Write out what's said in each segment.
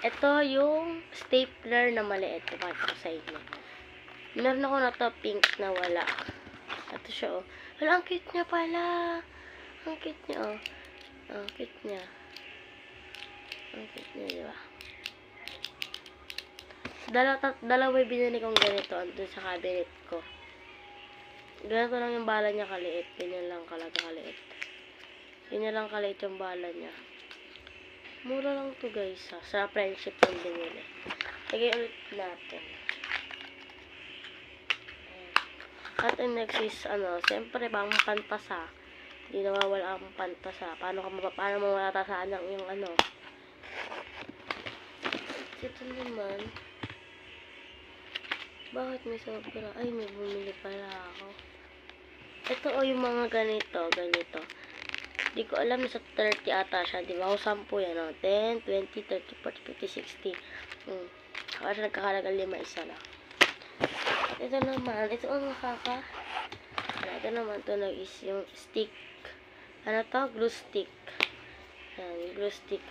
Ito yung stapler na maliit. Ipakita ko sa inyo. Meron ako na to pink na wala. Ito siya, oh. Hala, ang cute niya pala. Ang cute niya, oh. Ang cute niya. Ang cute niya, diba? Dalawa yung binili kong ganito andun sa cabinet ko. Ganito lang yung bala niya kaliit. Ganyan lang kaliit. Ganyan lang kaliit yung bala niya. Mura lang to guys, ha. Sa friendship yung binili. Lagay ulit natin. At yung next is, siyempre, pang pantasa. Hindi nawawala ang pantasa. Paano mawala ng yung Ito naman, bakit may sobra? Ay, may bumili pala ako. Ito yung mga ganito. Hindi ko alam, nasa 30 ata siya. Di ba? Ako 10 yan, 10, 20, 30, 40, 50, 60. Kasi nagkakalaga 5 isa lang. At ito naman, ito ang ito naman, ito na is yung stick. Ano to? Glue stick. Yan, glue stick,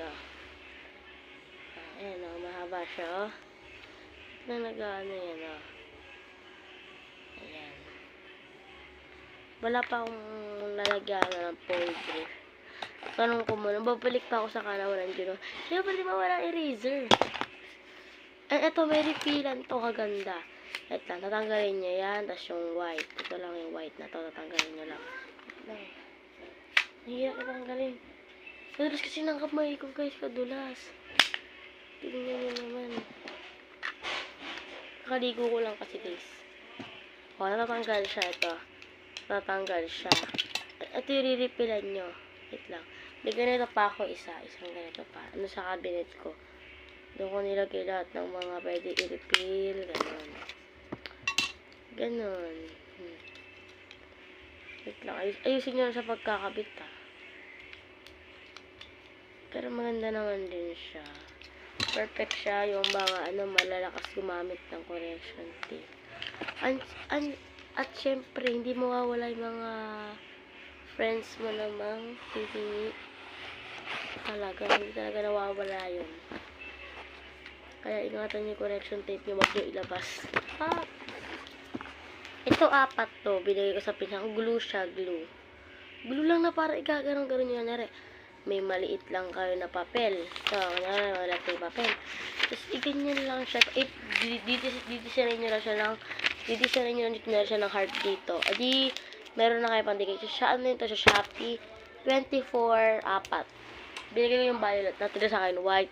ayan, mahaba siya, Ito na yan, Ayan. Wala pa akong lalagyan ng powder. Tanong ko muna, babalik pa ako sa kana walang dito. Siyempre, di ba walang eraser? Ito, may refilan to, kaganda. Ito lang, tatanggalin niya yan, tas yung white. Ito lang yung white na to, tatanggalin niya lang. Nahihirap tatanggalin. Kadulas kasi ng kamay ko, guys, kadulas. Tingnan niyo naman. Kakaligo ko lang kasi, guys. Natatanggal siya, ito. Tatanggal siya. Ito yung re-refilan nyo. Wait lang. May ganito pa ako isang ganito pa. Sa cabinet ko. Doon ko nilagay lahat ng mga pwede i-refill. Ganon. Wait lang. Ayusin nyo sa pagkakabit, Pero maganda naman din siya. Perfect siya. Yung mga malalakas gumamit ng correction tape. At syempre, hindi mawawala yung mga friends mo namang hihingi. Hindi talaga nawawala yun. Kaya ingatan yung correction tape nyo, wag nyo ilabas. Ito 4 to, binigay ko sa pinsan. Glue siya, glue. Glue lang na para igaganon-ganon yun. May maliit lang kayo na papel. So, wala tayong papel. Tapos, iganyan lang siya. Didisayin nyo lang siya ng heart dito. Adi, meron na kayo pandikit. Siya, ito sa Shopee. 24, 4. Binigay ko yung violet. Natira sa akin, white.